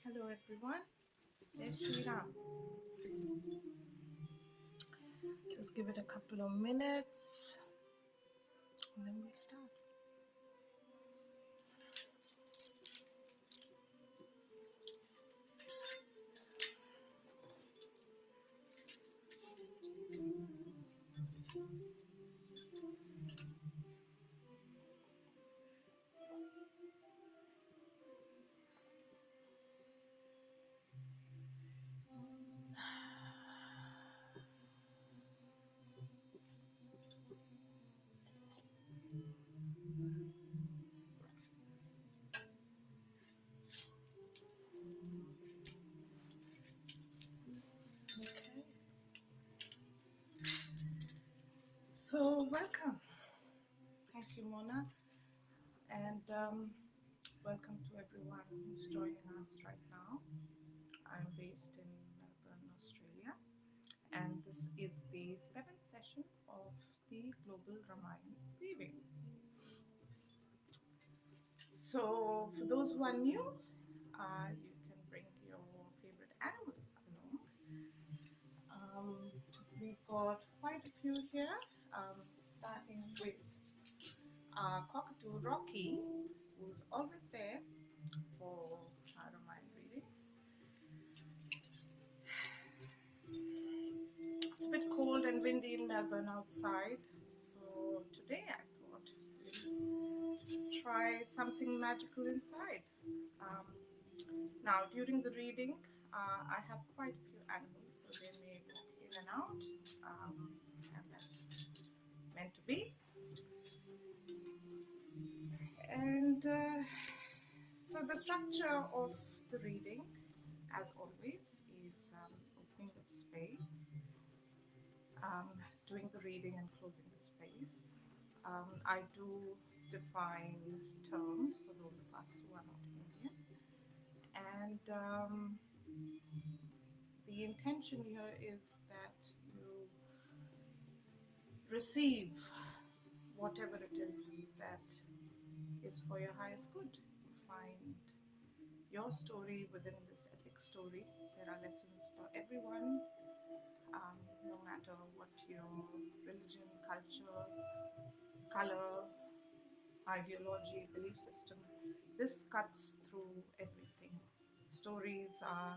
Hello everyone, it's Shira. Just give it a couple of minutes and then we'll start. Okay. So welcome. Thank you, Mona, and welcome to everyone who's joining us right now. I'm based in Melbourne, Australia, and this is the seventh session of the Global Ramayana Weaving. So, for those who are new, you can bring your favorite animal along. We've got quite a few here, starting with cockatoo Rocky, who's always there for our Ramayana readings. It's a bit cold and windy in Melbourne outside, so today I thought we'll try something magical inside. Um, Now, during the reading, I have quite a few animals, so they may walk in and out, and that's meant to be. And so the structure of the reading, as always, is opening the space, doing the reading and closing the space. I do define terms for those of us who are not Indian. And the intention here is that you receive whatever it is that is for your highest good. You find your story within this epic story. There are lessons for everyone, no matter what your religion, culture, color, ideology, belief system. This cuts through everything. Stories are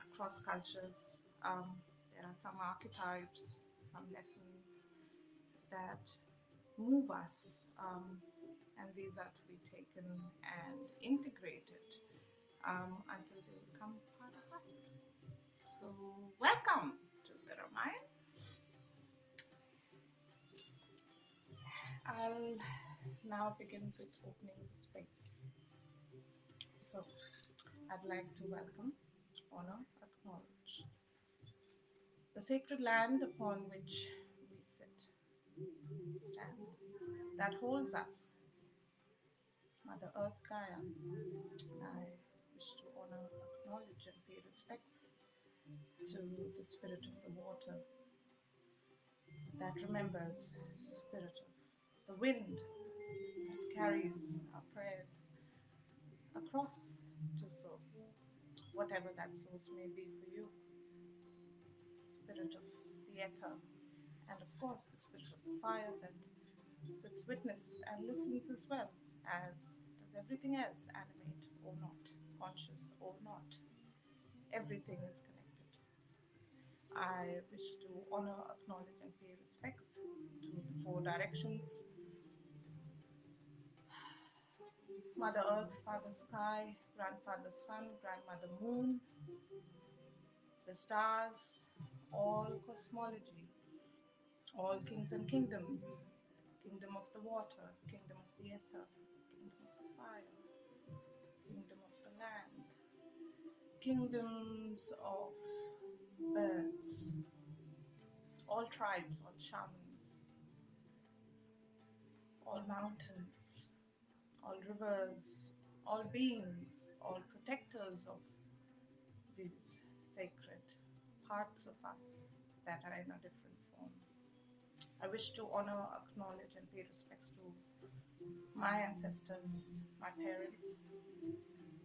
across cultures. There are some archetypes, some lessons that move us, and these are to be taken and integrated until they become part of us. So, welcome to the Ramayana. I'll now begin with opening the space. So, I'd like to welcome, honor, acknowledge the sacred land upon which we sit, stand, that holds us, Mother Earth Gaia. I wish to honor, acknowledge, and pay respects to the spirit of the water that remembers, spirit of the wind that carries our prayers across to source, whatever that source may be for you. spirit of the ether, and of course the spirit of the fire that sits witness and listens as well, as does everything else, animate or not, conscious or not. Everything is connected. I wish to honor, acknowledge, and pay respects to the four directions: Mother Earth, Father Sky, Grandfather Sun, Grandmother Moon, the stars, all cosmologies, all kings and kingdoms, kingdom of the water, kingdom of the ether, kingdom of the fire, kingdom of the land, kingdoms of birds, all tribes, all shamans, all mountains, all rivers, all beings, all protectors of these sacred parts of us that are in a different form. I wish to honor, acknowledge, and pay respects to my ancestors, my parents,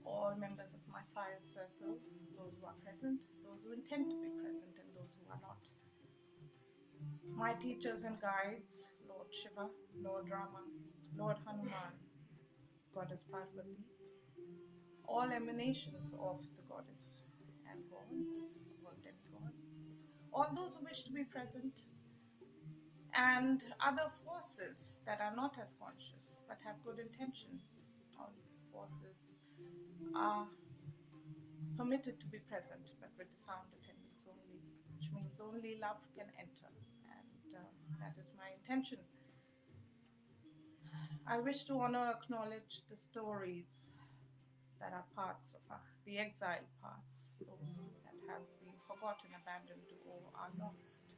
all members of my fire circle, those who are present, those who intend to be present, and those who are not. My teachers and guides, Lord Shiva, Lord Rama, Lord Hanuman, Goddess Parvati, all emanations of the goddess and gods, all demigods, all those who wish to be present, and other forces that are not as conscious but have good intention. All forces are permitted to be present, but with the sound attendance only, which means only love can enter, and that is my intention. I wish to honor, acknowledge the stories that are parts of us, the exiled parts, those that have been forgotten, abandoned, or are lost.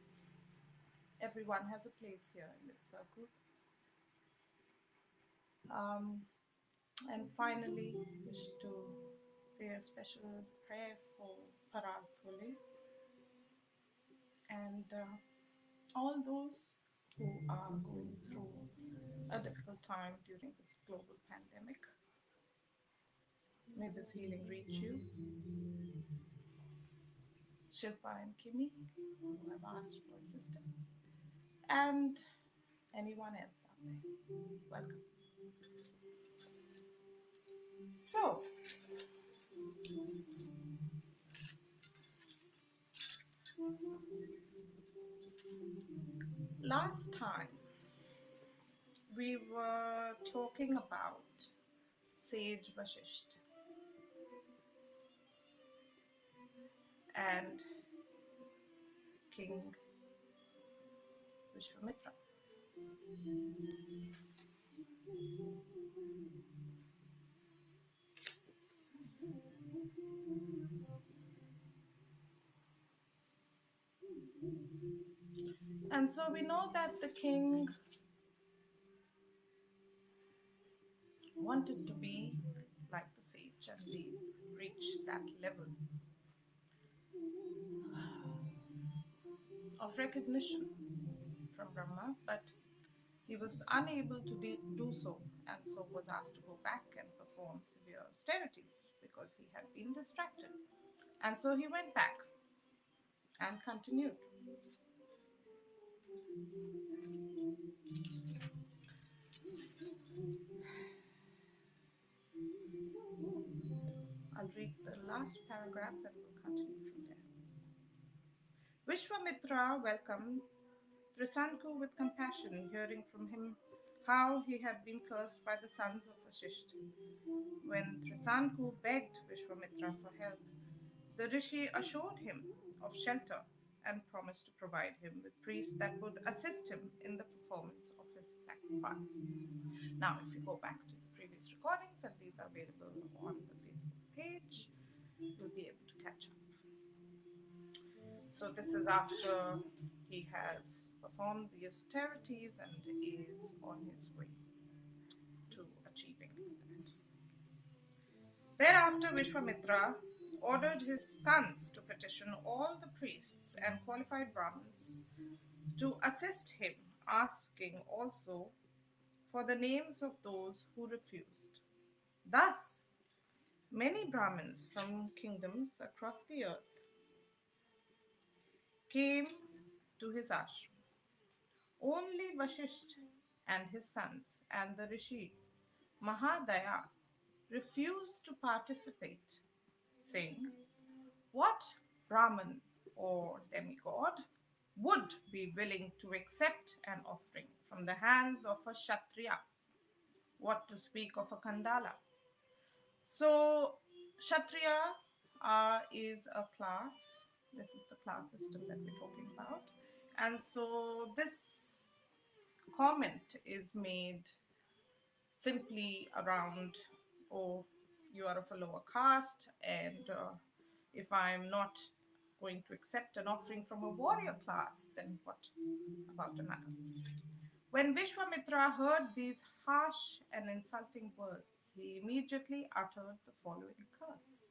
Everyone has a place here in this circle. Um, and finally, wish to say a special prayer for Parathule and all those who are going through a difficult time during this global pandemic. May this healing reach you. Shilpa and Kimi, who have asked for assistance, and anyone else out there. Welcome. So, last time we were talking about Sage Vashisht and King Vishwamitra. And so we know that the king wanted to be like the sage and reach that level of recognition from Brahma, but he was unable to do so, and so was asked to go back and perform severe austerities because he had been distracted. And so he went back and continued. I'll read the last paragraph and we'll continue from there. Vishwamitra welcomed Trisanku with compassion, hearing from him how he had been cursed by the sons of Vashisht. When Trisanku begged Vishwamitra for help, the rishi assured him of shelter and promised to provide him with priests that would assist him in the performance of his sacrifice. Now, if you go back to the previous recordings, and these are available on the Facebook page, you'll be able to catch up. So this is after he has performed the austerities and is on his way to achieving that. Thereafter, Vishwamitra ordered his sons to petition all the priests and qualified Brahmins to assist him, asking also for the names of those who refused. Thus, many Brahmins from kingdoms across the earth came to his ashram. Only Vasisht and his sons and the Rishi Mahadaya refused to participate, saying, "What Brahman or demigod would be willing to accept an offering from the hands of a Kshatriya? What to speak of a Kandala?" So, Kshatriya is a class. This is the class system that we're talking about. And so, this comment is made simply around, oh, you are of a lower caste, and if I'm not going to accept an offering from a warrior class, then what about another? When Vishwamitra heard these harsh and insulting words, he immediately uttered the following curse: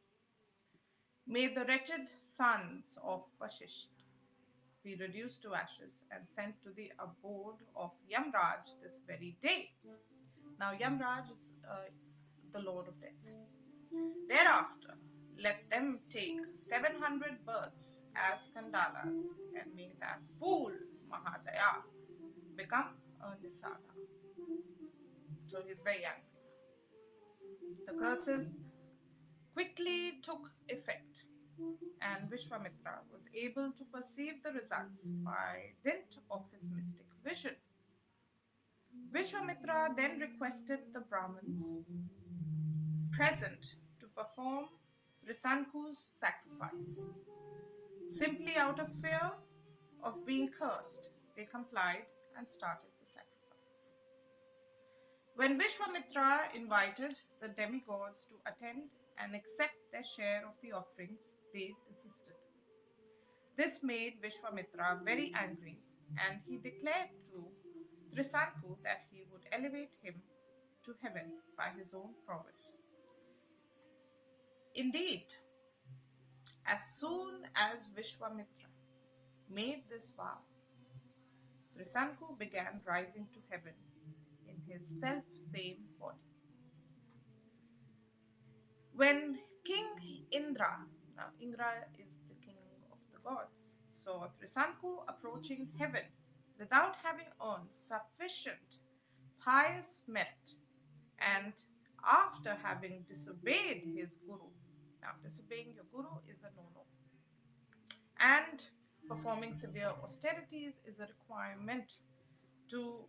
"May the wretched sons of Vasisht be reduced to ashes and sent to the abode of Yamraj this very day." Now, Yamraj is the Lord of Death. "Thereafter, let them take 700 births as Kandalas, and may that fool Mahadaya become a Nisada." So he's very angry. The curses quickly took effect, and Vishwamitra was able to perceive the results by dint of his mystic vision. Vishwamitra then requested the Brahmins present to perform Risanku's sacrifice. Simply out of fear of being cursed, they complied and started the sacrifice. When Vishwamitra invited the demigods to attend and accept their share of the offerings, they desisted. This made Vishwamitra very angry, and he declared to Trisanku that he would elevate him to heaven by his own prowess. Indeed, as soon as Vishwamitra made this vow, Trisanku began rising to heaven in his self-same body. When King Indra, now Indra is the king of the gods, saw Trisanku approaching heaven without having earned sufficient pious merit, and after having disobeyed his guru, now disobeying your guru is a no-no, and performing severe austerities is a requirement to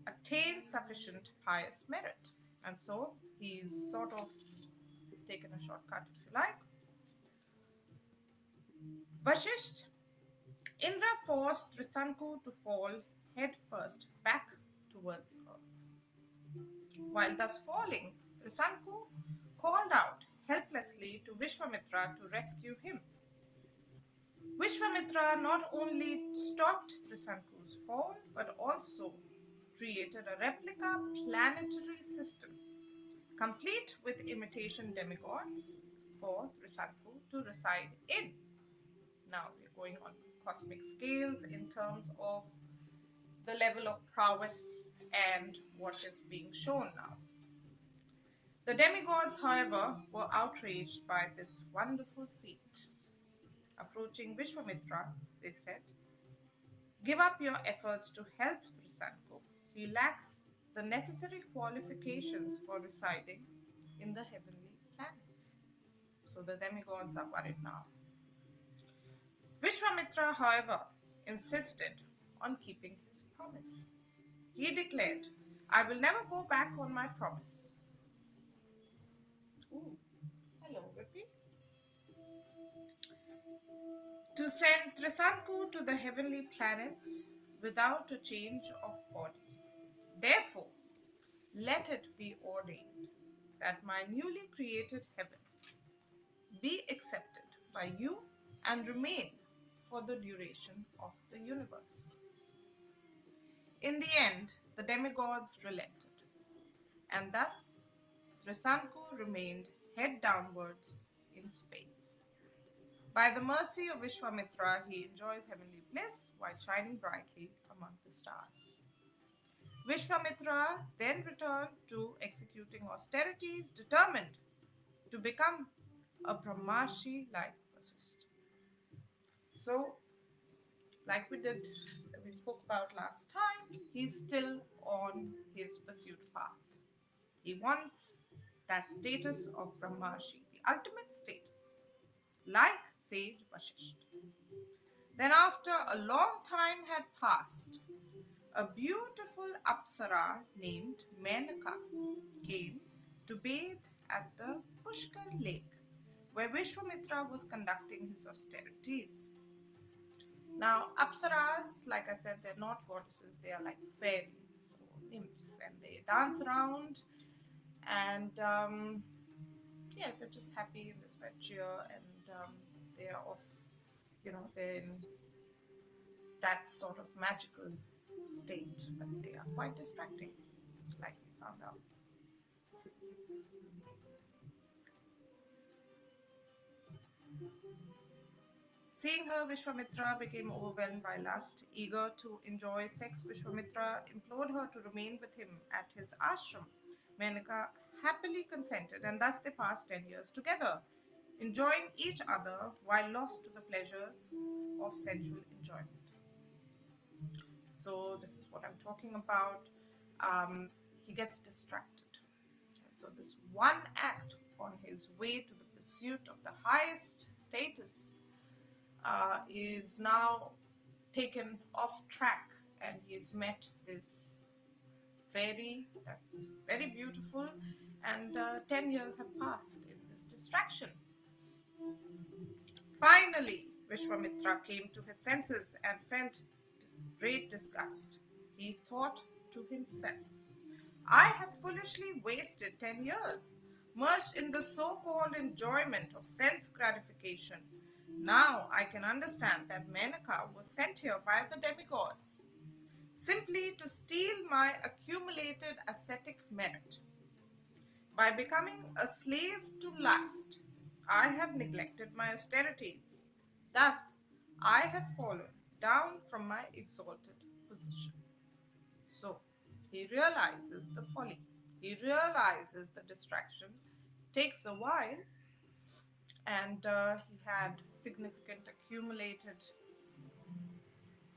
attain sufficient pious merit. And so he's sort of taken a shortcut, if you like. Vashisht, Indra forced Trisanku to fall head first back towards earth. While thus falling, Trisanku called out helplessly to Vishwamitra to rescue him. Vishwamitra not only stopped Trisanku's fall, but also created a replica planetary system, complete with imitation demigods, for Trisanku to reside in. Now we're going on cosmic scales in terms of the level of prowess and what is being shown now. The demigods, however, were outraged by this wonderful feat. Approaching Vishwamitra, they said, "Give up your efforts to help Trisanku. He lacks the necessary qualifications for residing in the heavenly planets." So the demigods are worried now. Vishwamitra, however, insisted on keeping his promise. He declared, "I will never go back on my promise." Ooh, hello, Vipi. To send Trisanku to the heavenly planets without a change of body. Therefore, let it be ordained that my newly created heaven be accepted by you and remain for the duration of the universe. In the end, the demigods relented, and thus Trisanku remained head downwards in space. By the mercy of Vishwamitra, he enjoys heavenly bliss while shining brightly among the stars. Vishwamitra then returned to executing austerities, determined to become a Brahmarshi like Vasishtha. So like we spoke about last time, he's still on his pursuit path. He wants that status of Brahmarshi, the ultimate status, like sage Vasishtha. Then, after a long time had passed, a beautiful Apsara named Menaka came to bathe at the Pushkar lake, where Vishwamitra was conducting his austerities. Now, Apsaras, like I said, they're not goddesses, they are like fairies or nymphs, and they dance around and yeah, they're just happy in this spread cheer, and they are off, they're in that sort of magical state, but they are quite distracting, like we found out. Seeing her, Vishwamitra became overwhelmed by lust. Eager to enjoy sex, Vishwamitra implored her to remain with him at his ashram. Menaka happily consented, and thus they passed 10 years together, enjoying each other while lost to the pleasures of sensual enjoyment. So, this is what I'm talking about. He gets distracted. So, this one act on his way to the pursuit of the highest status is now taken off track, and he's met this fairy that's very beautiful, and 10 years have passed in this distraction. Finally, Vishwamitra came to his senses and felt great disgust. He thought to himself, I have foolishly wasted 10 years, merged in the so-called enjoyment of sense gratification. Now I can understand that Menaka was sent here by the demigods, simply to steal my accumulated ascetic merit. By becoming a slave to lust, I have neglected my austerities. Thus, I have fallen down from my exalted position. So, he realizes the folly. He realizes the distraction takes a while, and he had significant accumulated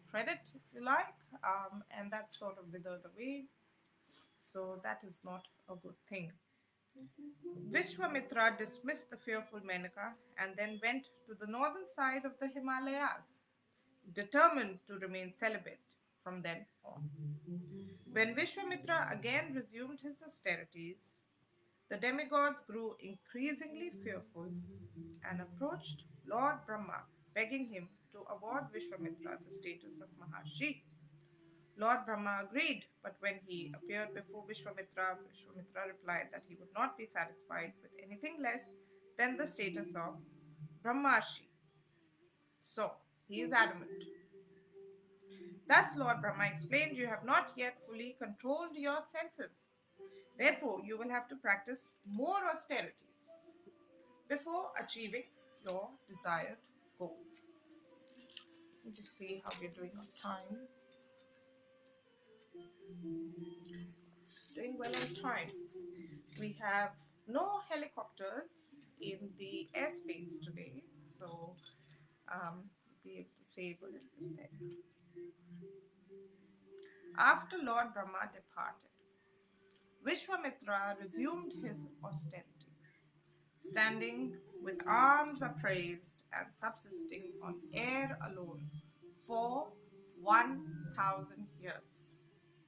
credit, if you like, and that sort of withered away. So, that is not a good thing. Vishwamitra dismissed the fearful Menaka and then went to the northern side of the Himalayas, determined to remain celibate from then on. When Vishwamitra again resumed his austerities, the demigods grew increasingly fearful and approached Lord Brahma, begging him to award Vishwamitra the status of Maharshi. Lord Brahma agreed, but when he appeared before Vishwamitra, Vishwamitra replied that he would not be satisfied with anything less than the status of Brahmarshi. So, he is adamant. Thus, Lord Brahma explained, you have not yet fully controlled your senses. Therefore, you will have to practice more austerities before achieving your desired goal. Let me just see how we're doing on time. Doing well on time. We have no helicopters in the airspace today, so we'll be able to save a little bit there. After Lord Brahma departed, Vishwamitra resumed his austerities, standing with arms upraised and subsisting on air alone for 1,000 years.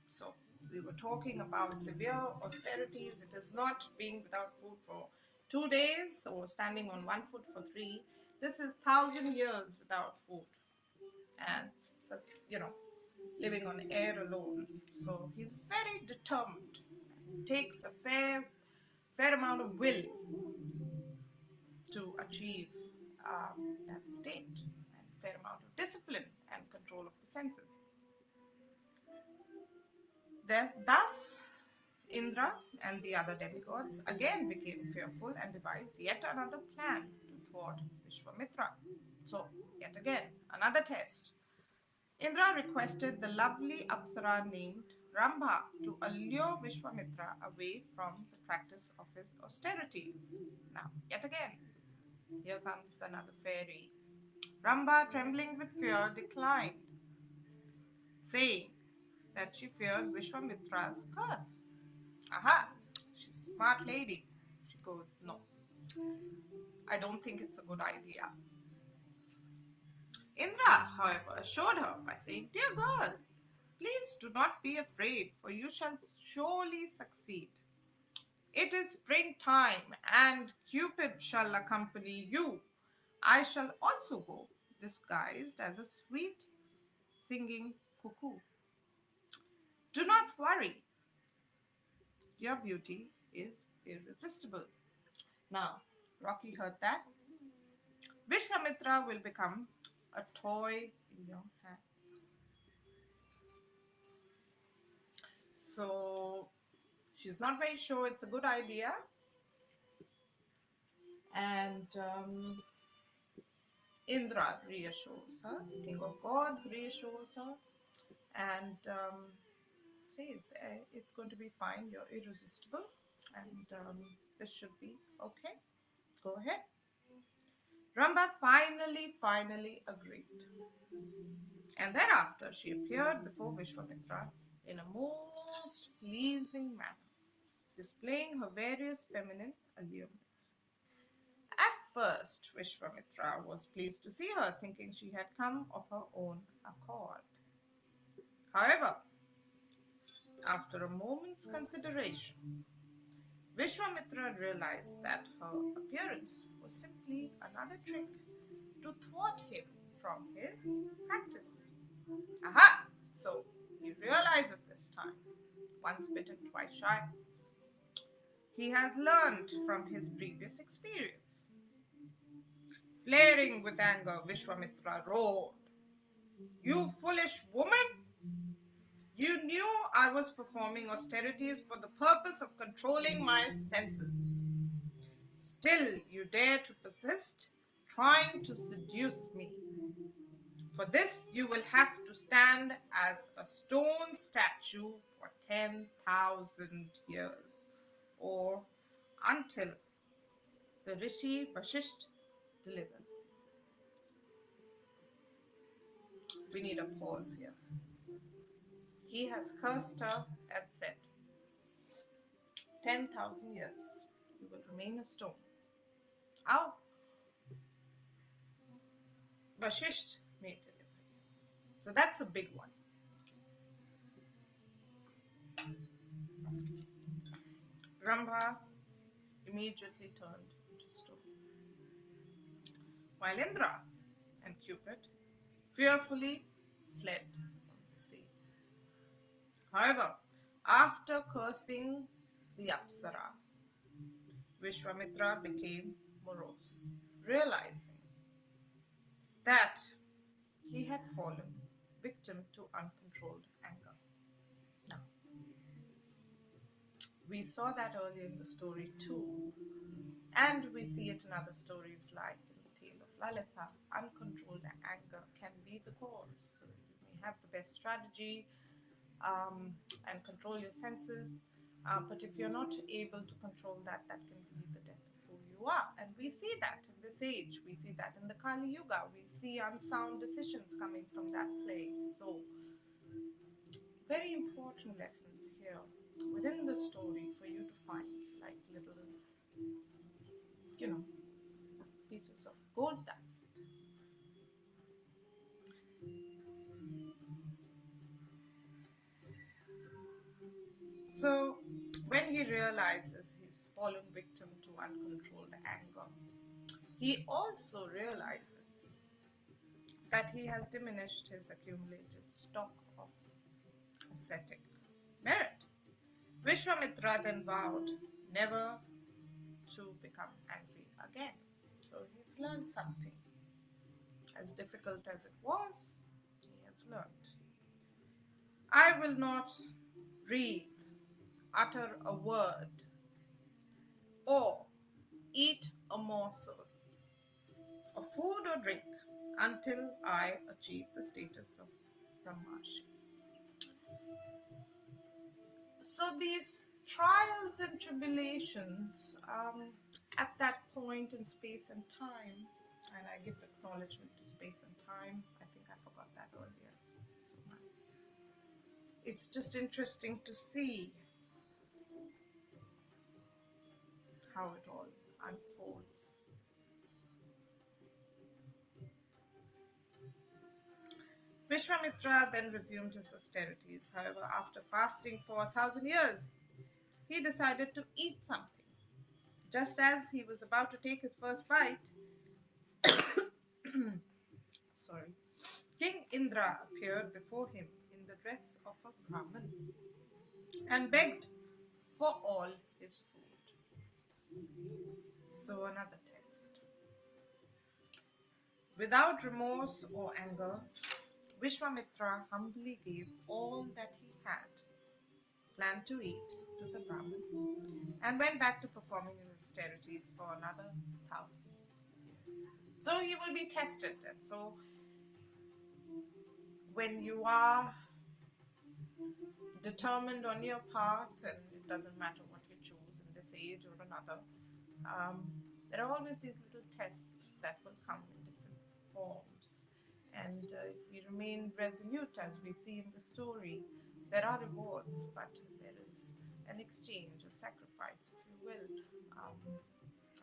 So, we were talking about severe austerities. It is not being without food for 2 days or standing on one foot for three. This is 1,000 years without food and, you know, living on air alone. So he's very determined. It takes a fair amount of will to achieve that state, and a fair amount of discipline and control of the senses. Thus, Indra and the other demigods again became fearful and devised yet another plan to thwart Vishwamitra. So, yet again, another test. Indra requested the lovely Apsara named Rambha to allure Vishwamitra away from the practice of his austerities. Now, yet again, here comes another fairy. Rambha, trembling with fear, declined. saying that she feared Vishwamitra's curse. Aha! She's a smart lady. She goes, no, I don't think it's a good idea. Indra, however, assured her by saying, dear girl, please do not be afraid, for you shall surely succeed. It is springtime, and Cupid shall accompany you. I shall also go, disguised as a sweet singing cuckoo. Do not worry, your beauty is irresistible. Now, Rocky heard that. Vishwamitra will become a toy in your hands. So, she's not very sure it's a good idea. And Indra reassures her, King of Gods reassures her, and says it's going to be fine, you're irresistible, and this should be okay. Go ahead. Ramba finally agreed. And thereafter she appeared before Vishwamitra in a most pleasing manner, displaying her various feminine allurements. At first, Vishwamitra was pleased to see her, thinking she had come of her own accord. However, after a moment's consideration, Vishwamitra realized that her appearance was simply another trick to thwart him from his practice. Aha! So he realized at this time, once bitten, twice shy. He has learned from his previous experience. Flaring with anger, Vishwamitra roared, you foolish woman! You knew I was performing austerities for the purpose of controlling my senses. Still, you dare to persist, trying to seduce me. For this, you will have to stand as a stone statue for 10,000 years, or until the Rishi Vashisht delivers. We need a pause here. He has cursed her and said, 10,000 years, you will remain a stone. How? Vashisht may deliver. So that's a big one. Rambha immediately turned to stone, while Indra and Cupid fearfully fled from the sea. However, after cursing the Apsara, Vishwamitra became morose, realizing that he had fallen victim to uncontrolled anger. Now, we saw that earlier in the story too, and we see it in other stories like in the tale of Lalitha. Uncontrolled anger can be the cause. So you may have the best strategy and control your senses, but if you're not able to control that, that can be the death of who you are. And we see that in this age. We see that in the Kali Yuga. We see unsound decisions coming from that place. So very important lessons here within the story for you to find, like little, you know, pieces of gold dust. So when he realizes he's fallen victim to uncontrolled anger, he also realizes that he has diminished his accumulated stock of ascetic merit. Vishwamitra then vowed never to become angry again. So he's learned something. As difficult as it was, he has learned. I will not breathe, utter a word, or eat a morsel of food or drink until I achieve the status of Brahmarshi. So these trials and tribulations at that point in space and time, and I give acknowledgement to space and time. I think I forgot that earlier. So It's just interesting to see how it all unfolds. Vishwamitra then resumed his austerities. However, after fasting for 1,000 years, he decided to eat something. Just as he was about to take his first bite, sorry, King Indra appeared before him in the dress of a Brahmin and begged for all his food. So, another test. Without remorse or anger, Vishwamitra humbly gave all that he had planned to eat to the Brahmin and went back to performing his austerities for another 1,000 years. So he will be tested. And so when you are determined on your path, and it doesn't matter what you choose in this age or another, um, there are always these little tests that will come in different forms. And if we remain resolute, as we see in the story, there are rewards, but there is an exchange, a sacrifice, if you will,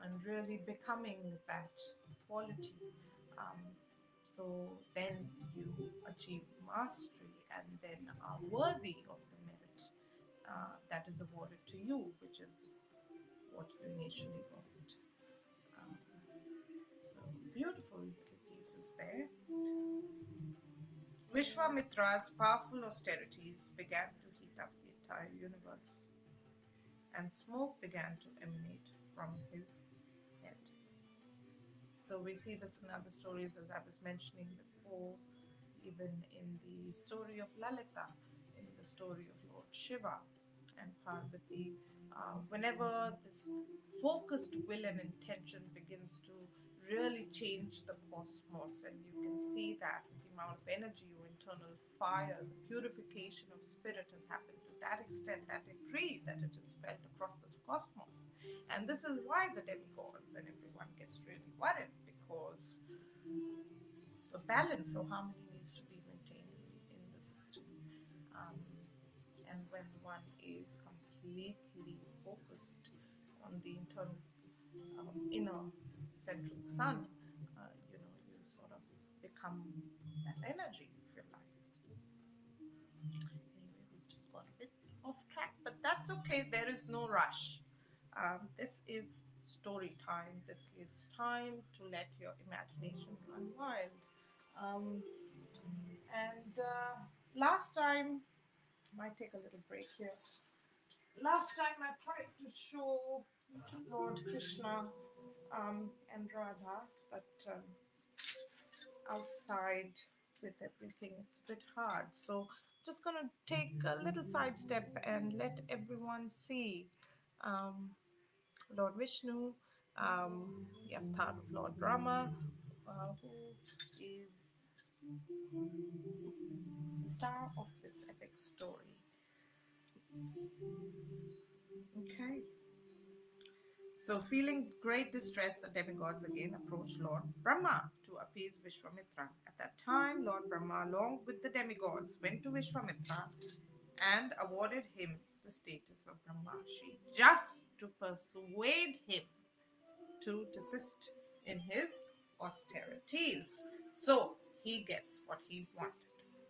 and really becoming that quality. Um, so then you achieve mastery and then are worthy of the merit that is awarded to you, which is what you initially want. Um, so beautiful little pieces there. Vishwamitra's powerful austerities began to heat up the entire universe, and smoke began to emanate from his head. So we see this in other stories, as I was mentioning before, even in the story of Lalita, in the story of Lord Shiva and Parvati. Whenever this focused will and intention begins to really change the cosmos, and you can see that with the amount of energy or internal fire, the purification of spirit has happened to that extent, that degree that it is felt across this cosmos. And this is why the demigods and everyone gets really worried, because the balance or harmony needs to be maintained in the system. Um, and when one is completely focused on the internal, inner central sun, you sort of become that energy, if you like. Anyway, we just got a bit off track, but that's okay. There is no rush. This is story time. This is time to let your imagination run wild. Um, and last time, might take a little break here. Last time I tried to show Lord Krishna and Radha, but outside with everything, it's a bit hard. So just gonna take a little sidestep and let everyone see um, Lord Vishnu, the avatar of Lord Rama, who is the star of this epic story. Okay. So, feeling great distress, the demigods again approached Lord Brahma to appease Vishwamitra. At that time, Lord Brahma, along with the demigods, went to Vishwamitra and awarded him the status of Brahmarshi, just to persuade him to desist in his austerities. So, he gets what he wanted.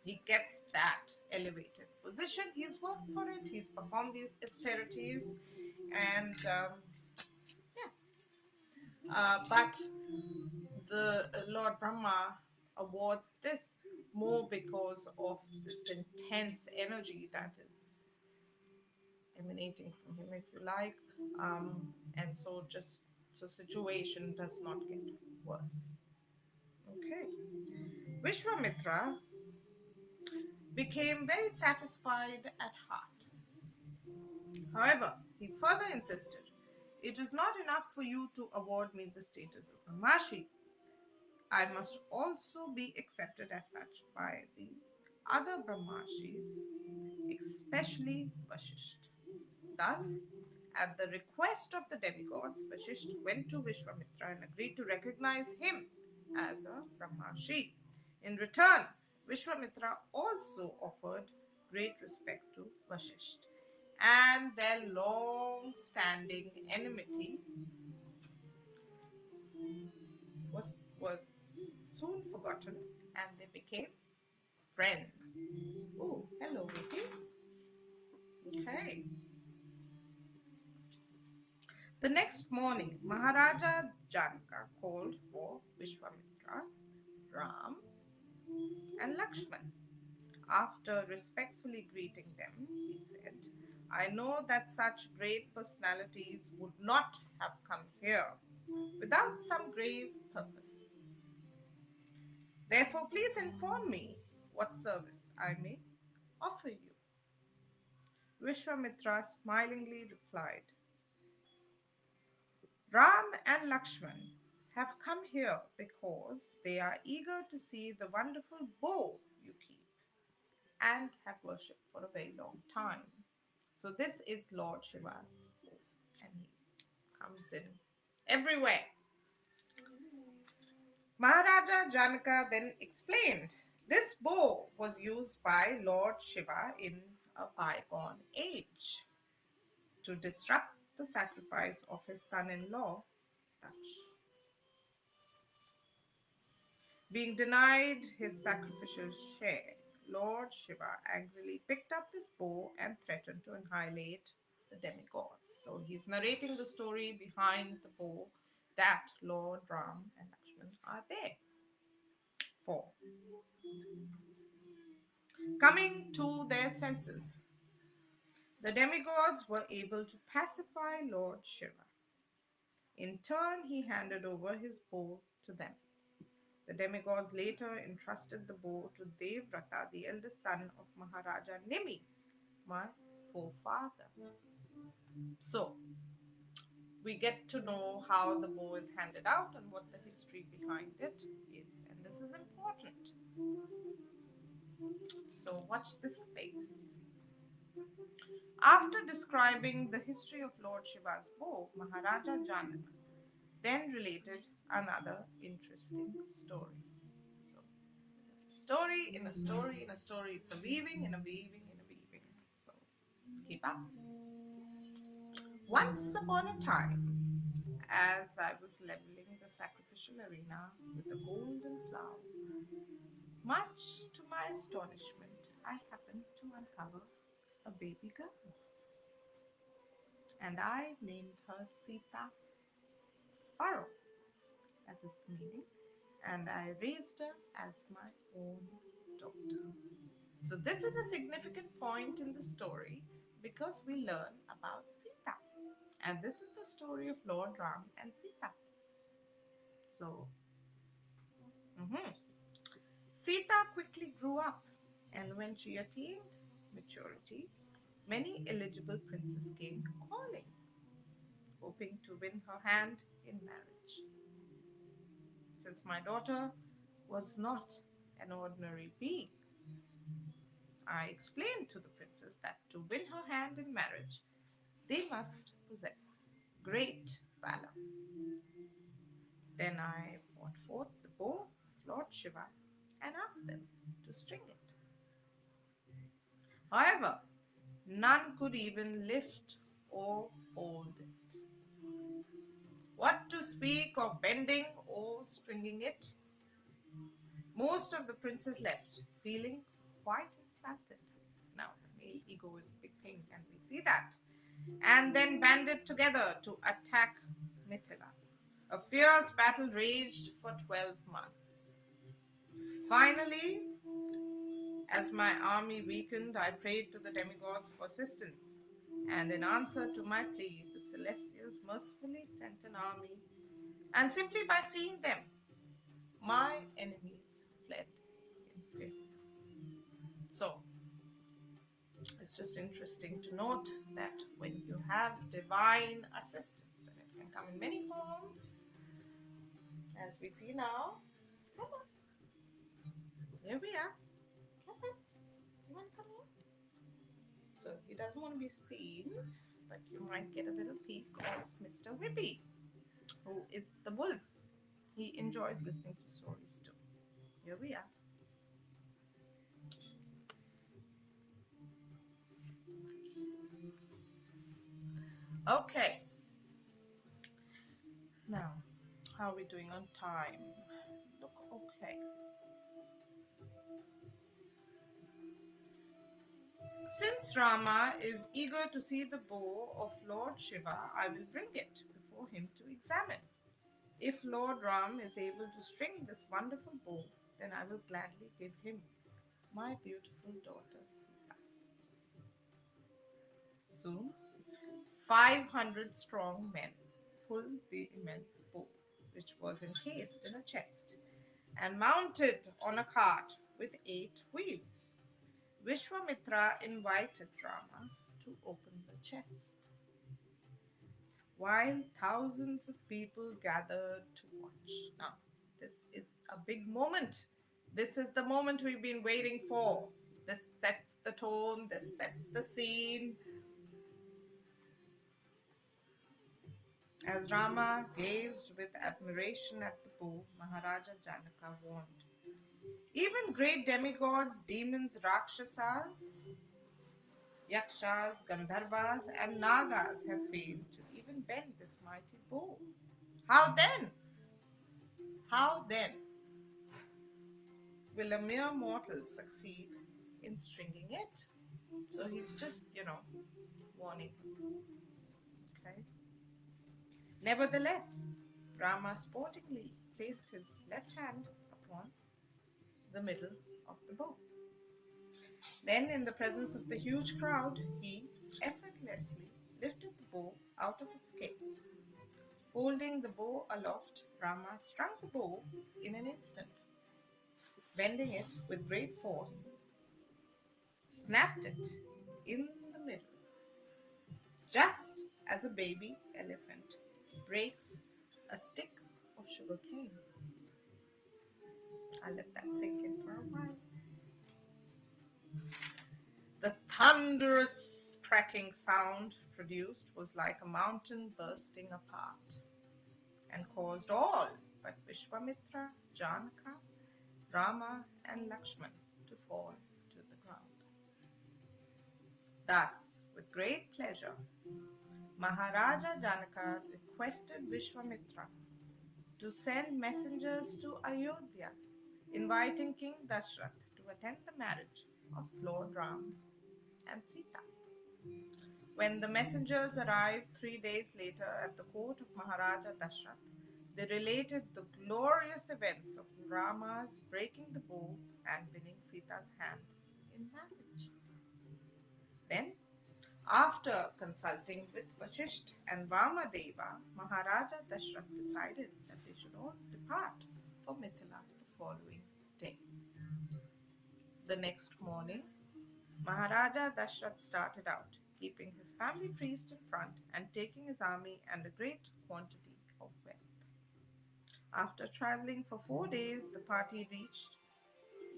He gets that elevated position. He's worked for it. He's performed the austerities, and but the Lord Brahma awards this more because of this intense energy that is emanating from him, if you like, and so just so situation does not get worse. Okay, Vishwamitra became very satisfied at heart. However, he further insisted, "It is not enough for you to award me the status of Brahmashi. I must also be accepted as such by the other Brahmashis, especially Vasishtha." Thus, at the request of the demigods, Vasishtha went to Vishwamitra and agreed to recognize him as a Brahmashi. In return, Vishwamitra also offered great respect to Vashisht. And their long standing enmity was soon forgotten and they became friends. Oh, hello, Vicky. Okay. The next morning, Maharaja Janaka called for Vishwamitra, Ram, and Lakshman. After respectfully greeting them, he said, I know that such great personalities would not have come here without some grave purpose. Therefore, please inform me what service I may offer you. Vishwamitra smilingly replied, Ram and Lakshman have come here because they are eager to see the wonderful bow you keep and have worshipped for a very long time. So this is Lord Shiva's bow, and he comes in everywhere. Maharaja Janaka then explained this bow was used by Lord Shiva in a bygone age to disrupt the sacrifice of his son-in-law, Daksh. Being denied his sacrificial share, Lord Shiva angrily picked up this bow and threatened to annihilate the demigods. So he's narrating the story behind the bow that Lord Ram and Lakshman are there for. Coming to their senses, the demigods were able to pacify Lord Shiva. In turn, he handed over his bow to them. The demigods later entrusted the bow to Devrata, the eldest son of Maharaja Nimi, my forefather. So, we get to know how the bow is handed out and what the history behind it is. And this is important. So, watch this space. After describing the history of Lord Shiva's bow, Maharaja Janak then related another interesting story. So, story in a story in a story. It's a weaving in a weaving in a weaving. So keep up. Once upon a time, as I was leveling the sacrificial arena with a golden plow, much to my astonishment, I happened to uncover a baby girl. And I named her Sita Faro. That is the meaning. And I raised her as my own daughter. So this is a significant point in the story because we learn about Sita. And this is the story of Lord Ram and Sita. So, Sita quickly grew up, and when she attained maturity, many eligible princes came calling, hoping to win her hand in marriage. Since my daughter was not an ordinary being, I explained to the princess that to win her hand in marriage, they must possess great valor. Then I brought forth the bow of Lord Shiva and asked them to string it. However, none could even lift or hold it. What to speak of bending or stringing it? Most of the princes left, feeling quite insulted. Now, the male ego is a big thing, and we see that. And then banded together to attack Mithila. A fierce battle raged for 12 months. Finally, as my army weakened, I prayed to the demigods for assistance. And in answer to my plea, the celestials mercifully sent an army. And simply by seeing them, my enemies fled in fear. So, it's just interesting to note that when you have divine assistance, and it can come in many forms, as we see now. Come on. Here we are. Come on. You want to come here? So he doesn't want to be seen, but you might get a little peek of Mr. Whippy, who is the wolf. He enjoys listening to stories too. Here we are. Okay, now, how are we doing on time? Look, okay. Since Rama is eager to see the bow of Lord Shiva, I will bring it before him to examine. If Lord Ram is able to string this wonderful bow, then I will gladly give him my beautiful daughter Sita. Soon, 500 strong men pulled the immense bow, which was encased in a chest and mounted on a cart with 8 wheels. Vishwamitra invited Rama to open the chest, while thousands of people gathered to watch. Now, this is a big moment. This is the moment we've been waiting for. This sets the tone, this sets the scene. As Rama gazed with admiration at the bow, Maharaja Janaka warned. Even great demigods, demons, Rakshasas, Yakshas, Gandharvas, and Nagas have failed to even bend this mighty bow. How then? How then will a mere mortal succeed in stringing it? So he's just, warning. Okay. Nevertheless, Rama sportingly placed his left hand upon the middle of the bow. Then, in the presence of the huge crowd, he effortlessly lifted the bow out of its case. Holding the bow aloft, Rama strung the bow in an instant, bending it with great force, snapped it in the middle, just as a baby elephant breaks a stick of sugar cane. I'll let that sink in for a while. The thunderous cracking sound produced was like a mountain bursting apart and caused all but Vishwamitra, Janaka, Rama, and Lakshman to fall to the ground. Thus, with great pleasure, Maharaja Janaka requested Vishwamitra to send messengers to Ayodhya, inviting King Dashrath to attend the marriage of Lord Ram and Sita. When the messengers arrived 3 days later at the court of Maharaja Dashrath, they related the glorious events of Rama's breaking the bow and winning Sita's hand in marriage. Then, after consulting with Vashisht and Vamadeva, Maharaja Dashrath decided that they should all depart for Mithila the following day. The next morning, Maharaja Dashrath started out, keeping his family priest in front and taking his army and a great quantity of wealth. After traveling for 4 days, the party reached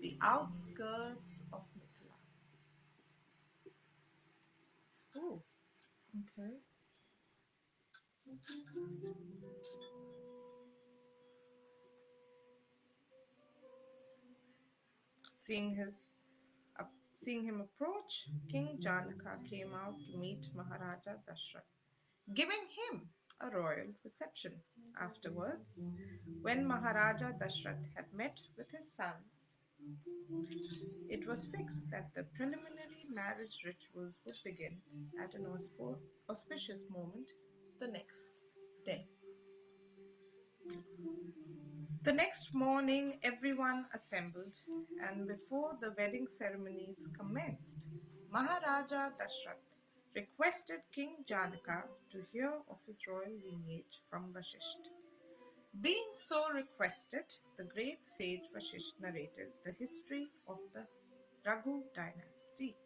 the outskirts of Mithila. Oh, okay. Seeing his Seeing him approach, King Janaka came out to meet Maharaja Dashrath, giving him a royal reception. Afterwards, when Maharaja Dashrath had met with his sons, it was fixed that the preliminary marriage rituals would begin at an auspicious moment the next day. The next morning, everyone assembled, and before the wedding ceremonies commenced, Maharaja Dashrath requested King Janaka to hear of his royal lineage from Vashisht. Being so requested, the great sage Vashisht narrated the history of the Raghu dynasty.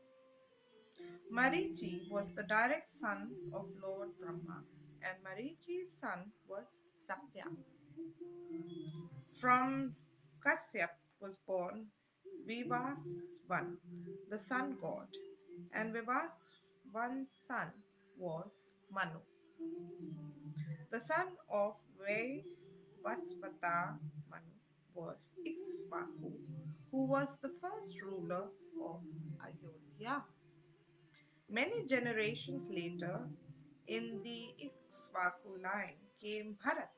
Marichi was the direct son of Lord Brahma, and Marichi's son was Sapya. From Kasyap was born Vivasvan, the sun god, and Vivasvan's son was Manu. The son of Vaivasvata Manu was Ikshvaku, who was the first ruler of Ayodhya. Many generations later, In the Ikshvaku line came Bharat,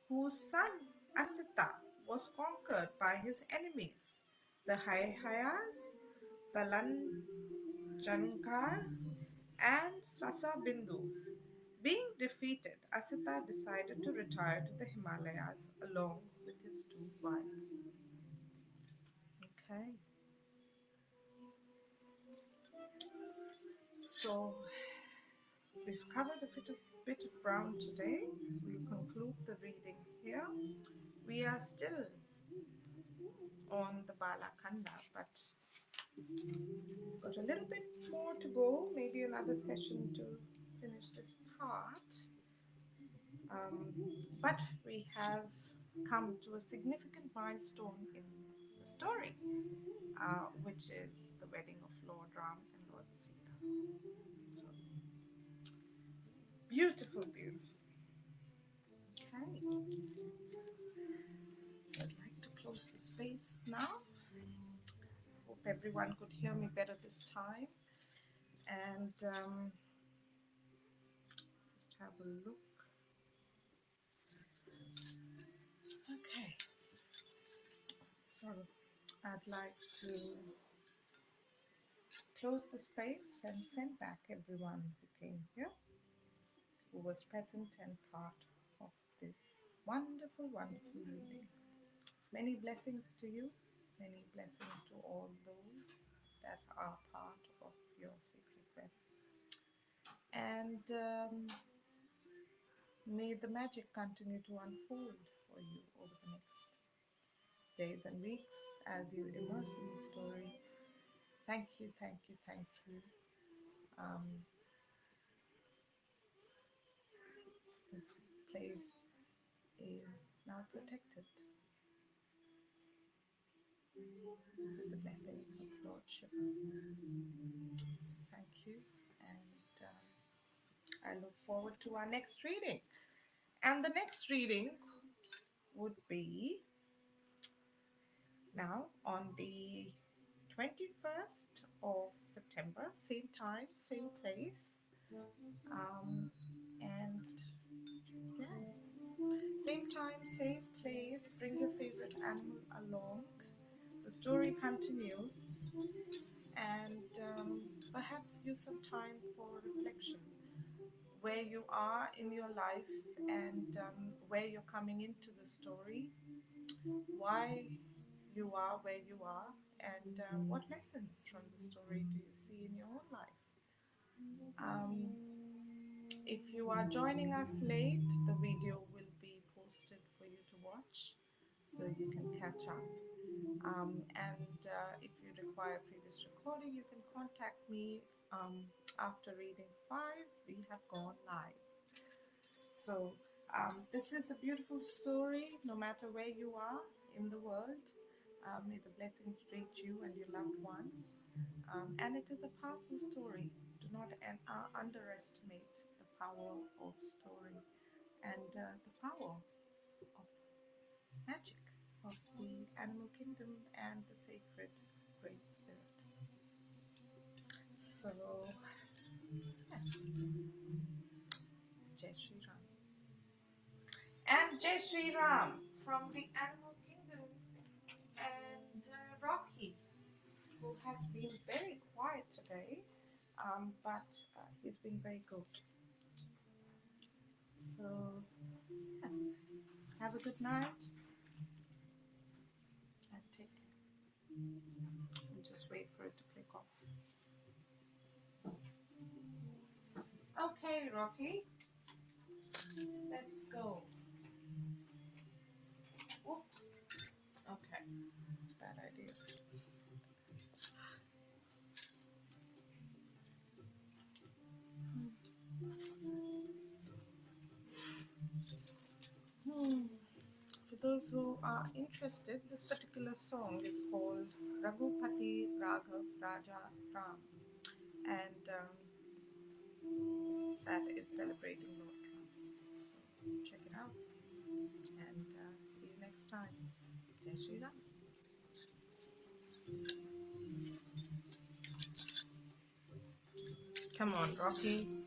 whose son Asita was conquered by his enemies, the Hayas, the Lanjankas, and Sasabindus. Being defeated, Asita decided to retire to the Himalayas along with his two wives. Okay, so we've covered a bit of ground today. We'll conclude the reading here. We are still on the Balakanda, but got a little bit more to go, maybe another session to finish this part. Um, but we have come to a significant milestone in the story, which is the wedding of Lord Ram and Lord Sita. So beautiful, beautiful. Okay, I'd like to close the space now. Hope everyone could hear me better this time. And just have a look. Okay, so I'd like to close the space and send back everyone who came here, who was present and part of this wonderful, wonderful reading. Many blessings to you, many blessings to all those that are part of your secret web. And may the magic continue to unfold for you over the next days and weeks as you immerse in the story. Thank you, thank you, thank you. Um, this place is now protected with the blessings of Lord Shiva. So thank you, and I look forward to our next reading. And the next reading would be now on the 21st of September, same time, same place. And yeah, same time, same place. Bring your favorite animal along. The story continues, and perhaps use some time for reflection, where you are in your life, and where you're coming into the story, why you are where you are, and what lessons from the story do you see in your own life. Um, if you are joining us late, the video will be posted for you to watch so you can catch up. And if you require previous recording, you can contact me after reading 5. We have gone live. So this is a beautiful story, no matter where you are in the world. May the blessings reach you and your loved ones. And it is a powerful story. Do not underestimate the power of story and the power of magic of the animal kingdom and the sacred Great Spirit. So, yeah. Jai Shri Ram. And Jai Shri Ram from the animal kingdom, and Rocky, who has been very quiet today, but he's been very good. So, yeah. Have a good night and take care. We'll just wait for it to click off. Okay, Rocky, let's go. Whoops. Okay, it's a bad idea. For those who are interested, this particular song is called Raghupati Raghav Raja Ram, and that is celebrating Lord Ram. So check it out, and see you next time. Jai Shri Ram. Come on, Rocky.